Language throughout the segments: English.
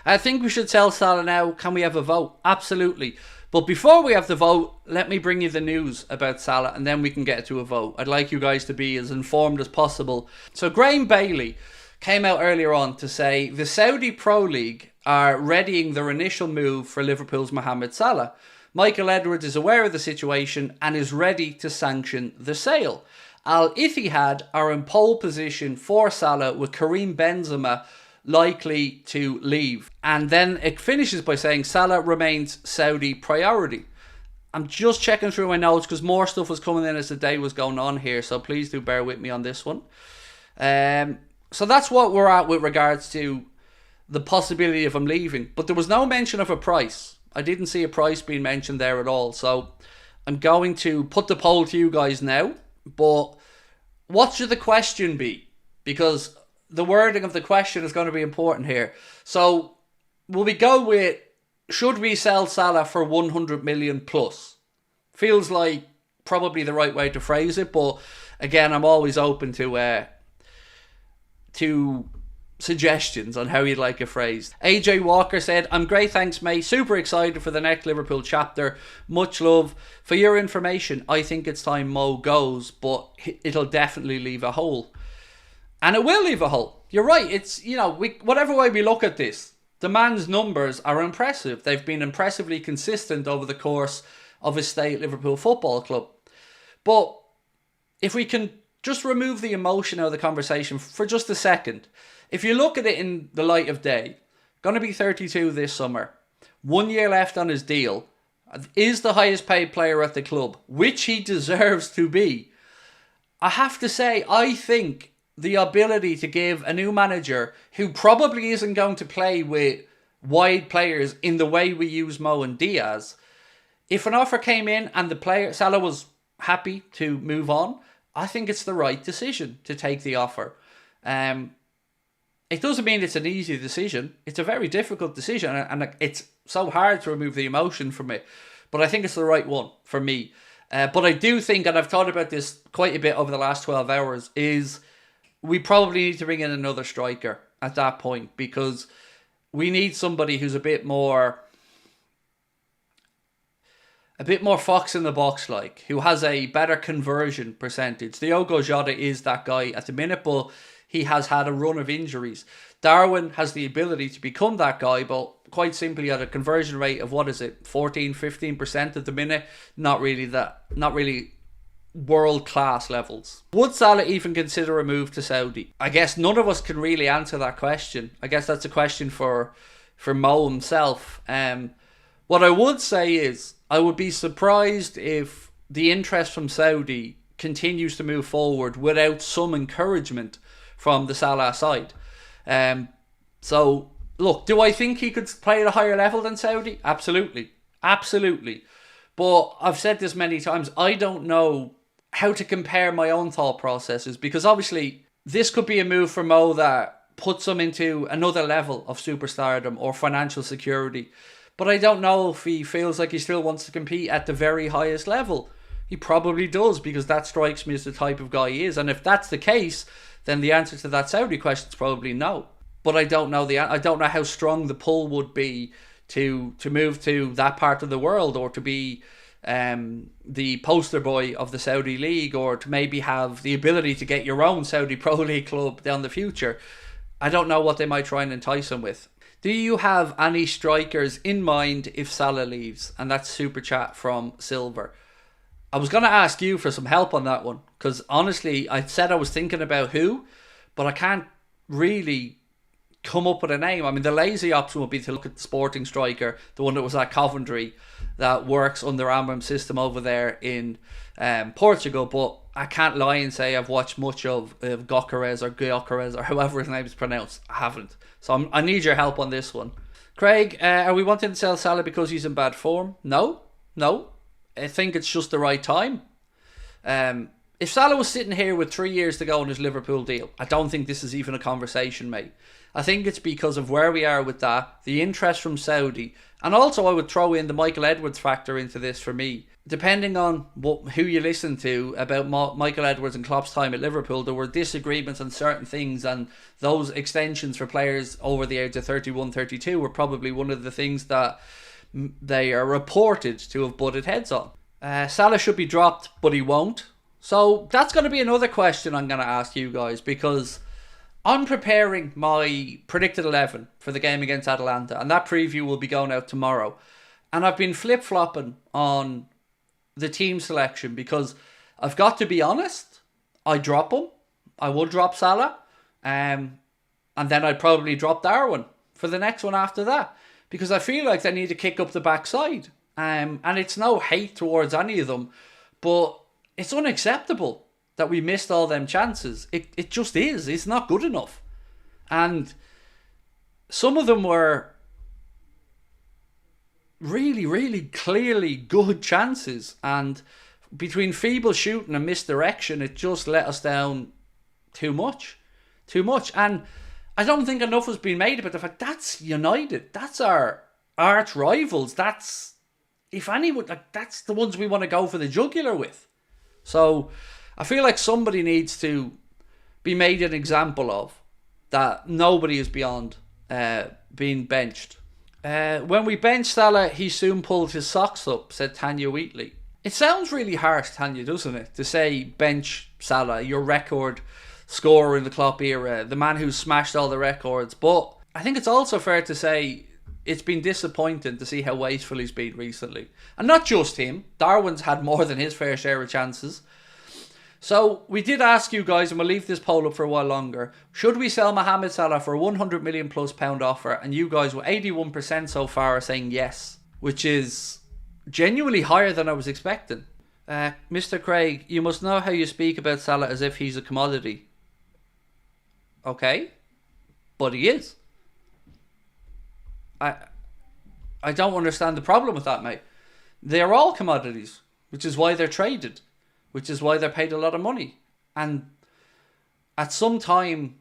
I think we should sell Salah now. Can we have a vote? Absolutely. But before we have the vote, let me bring you the news about Salah and then we can get to a vote. I'd like you guys to be as informed as possible. So Graham Bailey came out earlier on to say the Saudi Pro League are readying their initial move for Liverpool's Mohamed Salah. Michael Edwards is aware of the situation and is ready to sanction the sale. Al Ittihad are in pole position for Salah with Karim Benzema likely to leave. And then it finishes by saying Salah remains Saudi priority. I'm just checking through my notes because more stuff was coming in as the day was going on here, so please do bear with me on this one. So that's what we're at with regards to the possibility of him leaving. But there was no mention of a price. I didn't see a price being mentioned there at all. So I'm going to put the poll to you guys now. But what should the question be? Because the wording of the question is going to be important here. So will we go with, should we sell Salah for 100 million plus? Feels like probably the right way to phrase it. But again, I'm always open to suggestions on how you'd like it phrased. AJ Walker said, I'm great, thanks mate, super excited for the next Liverpool chapter, much love. For your information, I think it's time Mo goes, but it'll definitely leave a hole. And it will leave a hole. You're right, it's, you know, whatever way we look at this, the man's numbers are impressive. They've been impressively consistent over the course of his stay at Liverpool Football Club. But if we can just remove the emotion out of the conversation for just a second, if you look at it in the light of day, going to be 32 this summer, 1 year left on his deal, is the highest paid player at the club, which he deserves to be. I have to say, I think the ability to give a new manager who probably isn't going to play with wide players in the way we use Mo and Diaz, if an offer came in and the player, Salah, was happy to move on, I think it's the right decision to take the offer. It doesn't mean it's an easy decision. It's a very difficult decision, and it's so hard to remove the emotion from it. But I think it's the right one for me. But I do think, and I've thought about this quite a bit over the last 12 hours, is we probably need to bring in another striker at that point, because we need somebody who's a bit more fox in the box, like, who has a better conversion percentage. Diogo Jota is that guy at the minute, but he has had a run of injuries. Darwin has the ability to become that guy, but quite simply at a conversion rate of, 14-15% at the minute. Not really world-class levels. Would Salah even consider a move to Saudi? I guess none of us can really answer that question. I guess that's a question for Mo himself. What I would say is, I would be surprised if the interest from Saudi continues to move forward without some encouragement from the Salah side. So, look, do I think he could play at a higher level than Saudi? Absolutely. Absolutely. But I've said this many times, I don't know how to compare my own thought processes, because obviously this could be a move for Mo that puts him into another level of superstardom or financial security. But I don't know if he feels like he still wants to compete at the very highest level. He probably does, because that strikes me as the type of guy he is. And if that's the case, then the answer to that Saudi question is probably no. But I don't know I don't know how strong the pull would be to move to that part of the world, or to be the poster boy of the Saudi League, or to maybe have the ability to get your own Saudi Pro League club down the future. I don't know what they might try and entice him with. Do you have any strikers in mind if Salah leaves? And that's super chat from Silver. I was going to ask you for some help on that one, because honestly, I said I was thinking about who, but I can't really come up with a name. I mean, the lazy option would be to look at the Sporting striker, the one that was at Coventry, that works under Amram's system over there in Portugal, but I can't lie and say I've watched much of Gyökeres or however his name is pronounced. I haven't. So I need your help on this one. Craig, are we wanting to sell Salah because he's in bad form? No. I think it's just the right time. If Salah was sitting here with 3 years to go on his Liverpool deal, I don't think this is even a conversation, mate. I think it's because of where we are with that, the interest from Saudi, and also I would throw in the Michael Edwards factor into this for me. depending on who you listen to about Michael Edwards and Klopp's time at Liverpool, there were disagreements on certain things, and those extensions for players over the age of 31, 32 were probably one of the things that they are reported to have butted heads on. Salah should be dropped, but he won't. So that's going to be another question I'm going to ask you guys, because I'm preparing my predicted 11 for the game against Atalanta, and that preview will be going out tomorrow. And I've been flip-flopping on the team selection because I've got to be honest, I drop him. I would drop Salah. And then I'd probably drop Darwin for the next one after that, because I feel like they need to kick up the backside. And it's no hate towards any of them, but it's unacceptable that we missed all them chances. It just is. It's not good enough. And some of them were really, really clearly good chances, and between feeble shooting and misdirection, it just let us down too much. And I don't think enough has been made about the fact that's United. That's our arch rivals. That's, if anyone, like, that's the ones we want to go for the jugular with. So I feel like somebody needs to be made an example of, that nobody is beyond being benched. When we benched Salah, he soon pulled his socks up, said Tanya Wheatley. It sounds really harsh, Tanya, doesn't it? To say bench Salah, your record scorer in the Klopp era, the man who smashed all the records. But I think it's also fair to say it's been disappointing to see how wasteful he's been recently. And not just him. Darwin's had more than his fair share of chances. So we did ask you guys, and we'll leave this poll up for a while longer, should we sell Mohamed Salah for a £100 million plus offer? And you guys were 81% so far are saying yes, which is genuinely higher than I was expecting. Mr. Craig, you must know how you speak about Salah as if he's a commodity. Okay, but he is. I don't understand the problem with that, mate. They're all commodities, which is why they're traded, which is why they're paid a lot of money. And at some time,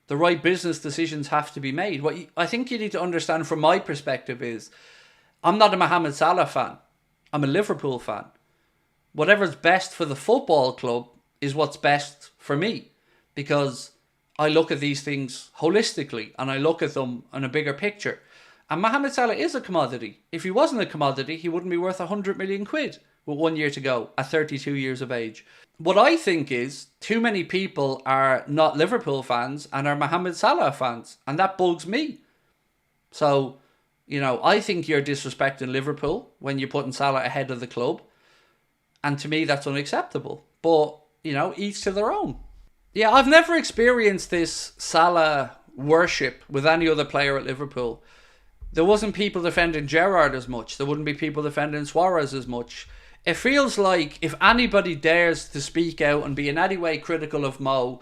the right business decisions have to be made. What I think you need to understand from my perspective is, I'm not a Mohamed Salah fan. I'm a Liverpool fan. Whatever's best for the football club is what's best for me, because I look at these things holistically and I look at them in a bigger picture. And Mohamed Salah is a commodity. If he wasn't a commodity, he wouldn't be worth 100 million quid with 1 year to go at 32 years of age. What I think is, too many people are not Liverpool fans and are Mohamed Salah fans, and that bugs me. So, you know, I think you're disrespecting Liverpool when you're putting Salah ahead of the club, and to me that's unacceptable. But, you know, each to their own. Yeah, I've never experienced this Salah worship with any other player at Liverpool. There wasn't people defending Gerrard as much. There wouldn't be people defending Suarez as much. It feels like if anybody dares to speak out and be in any way critical of Mo,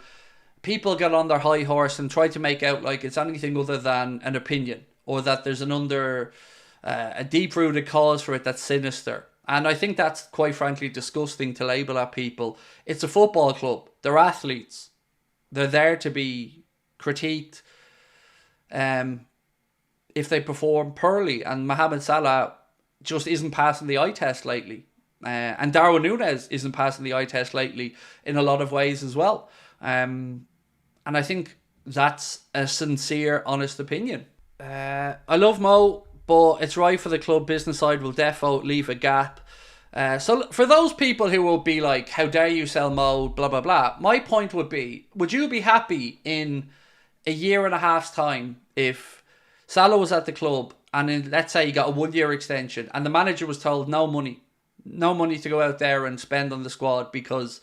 people get on their high horse and try to make out like it's anything other than an opinion, or that there's a deep-rooted cause for it that's sinister. And I think that's quite frankly disgusting to label at people. It's a football club. They're athletes. They're there to be critiqued if they perform poorly. And Mohamed Salah just isn't passing the eye test lately. And Darwin Núñez isn't passing the eye test lately in a lot of ways as well. And I think that's a sincere, honest opinion. I love Mo, but it's right for the club business side will defo leave a gap. So for those people who will be like, how dare you sell Mo, blah, blah, blah. My point would be, would you be happy in a year and a half's time if Salah was at the club and in, let's say he got a 1 year extension and the manager was told no money to go out there and spend on the squad because,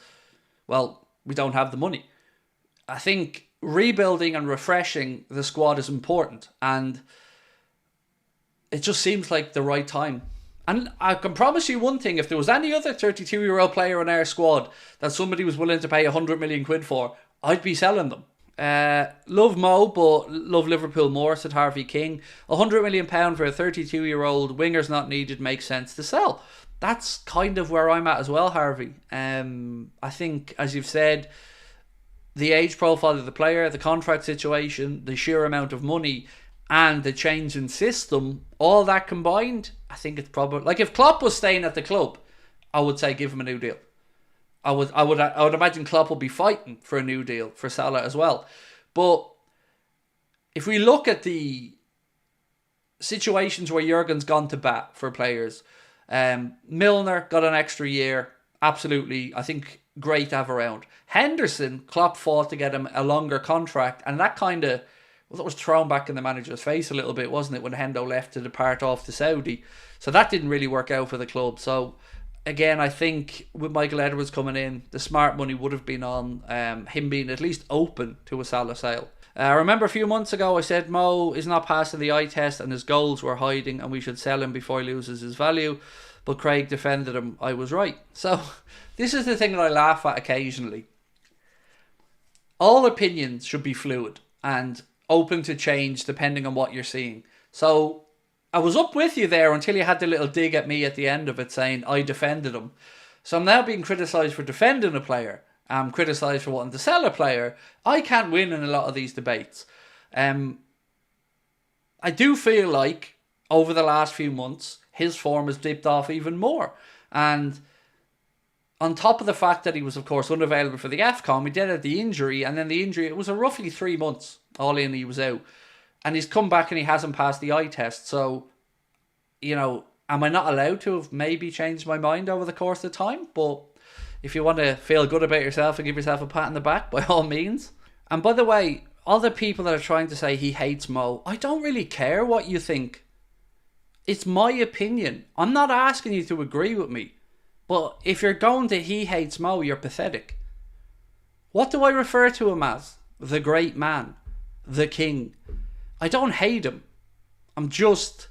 well, we don't have the money. I think rebuilding and refreshing the squad is important, and it just seems like the right time. And I can promise you one thing, if there was any other 32-year-old player in our squad that somebody was willing to pay 100 million quid for, I'd be selling them. Love Mo, but love Liverpool more, said Harvey King. £100 million for a 32-year-old, wingers not needed, makes sense to sell. That's kind of where I'm at as well, Harvey. I think, as you've said, the age profile of the player, the contract situation, the sheer amount of money, and the change in system, all that combined, I think it's probably... Like, if Klopp was staying at the club, I would say give him a new deal. I would imagine Klopp will be fighting for a new deal for Salah as well. But if we look at the situations where Jurgen's gone to bat for players, Milner got an extra year. Absolutely, I think great to have around. Henderson, Klopp fought to get him a longer contract, and that kind of was thrown back in the manager's face a little bit, wasn't it, when Hendo left to depart off to Saudi. So that didn't really work out for the club. So again, I think with Michael Edwards coming in, the smart money would have been on him being at least open to a Salah sale. I remember a few months ago I said Mo is not passing the eye test and his goals were hiding and we should sell him before he loses his value. But Craig defended him. I was right. So this is the thing that I laugh at occasionally. All opinions should be fluid and open to change depending on what you're seeing. So I was up with you there until you had the little dig at me at the end of it saying I defended him. So I'm now being criticised for defending a player. I'm criticised for wanting to sell a player. I can't win in a lot of these debates. I do feel like over the last few months his form has dipped off even more. And on top of the fact that he was, of course, unavailable for the AFCON, he did have the injury, and then the injury, it was a roughly 3 months all in, he was out. And he's come back and he hasn't passed the eye test. So, you know, am I not allowed to have maybe changed my mind over the course of time? But if you want to feel good about yourself and give yourself a pat on the back, by all means. And by the way, all the people that are trying to say he hates Mo, I don't really care what you think. It's my opinion. I'm not asking you to agree with me. But if you're going to he hates Mo, you're pathetic. What do I refer to him as? The great man. The king. I don't hate him. I'm just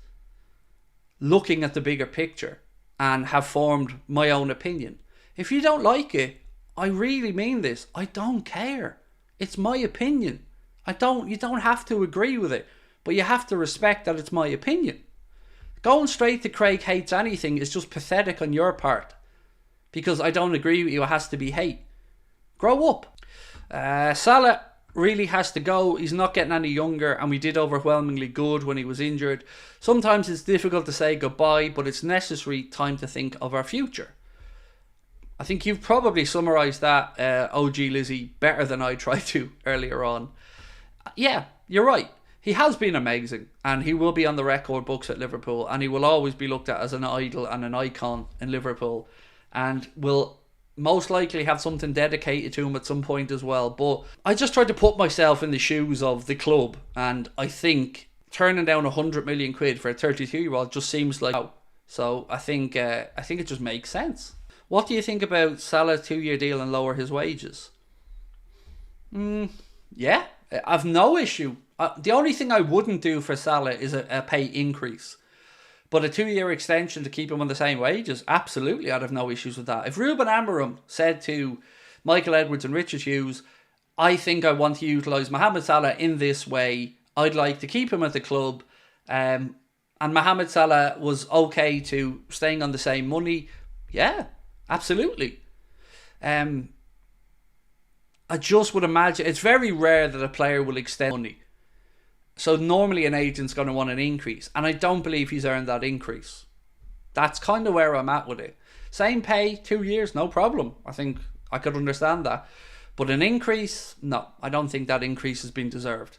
looking at the bigger picture and have formed my own opinion. If you don't like it, I really mean this. I don't care. It's my opinion. You don't have to agree with it, but you have to respect that it's my opinion. Going straight to Craig hates anything is just pathetic on your part. Because I don't agree with you, it has to be hate. Grow up. Salah really has to go. He's not getting any younger, and we did overwhelmingly good when he was injured. Sometimes it's difficult to say goodbye, but it's necessary time to think of our future. I think you've probably summarised that, OG Lizzie, better than I tried to earlier on. Yeah, you're right. He has been amazing, and he will be on the record books at Liverpool, and he will always be looked at as an idol and an icon in Liverpool, and will most likely have something dedicated to him at some point as well. But I just tried to put myself in the shoes of the club, and I think turning down 100 million quid for a 32-year-old just seems like, so I think it just makes sense. What do you think about Salah's 2-year deal and lower his wages? Yeah, I've no issue. The only thing I wouldn't do for Salah is a pay increase. But a 2-year extension to keep him on the same wages, absolutely, I'd have no issues with that. If Ruben Amorim said to Michael Edwards and Richard Hughes, I think I want to utilise Mohamed Salah in this way, I'd like to keep him at the club, and Mohamed Salah was okay to staying on the same money, yeah, absolutely. I just would imagine, it's very rare that a player will extend money. So normally an agent's going to want an increase. And I don't believe he's earned that increase. That's kind of where I'm at with it. Same pay, 2 years, no problem. I think I could understand that. But an increase, no. I don't think that increase has been deserved.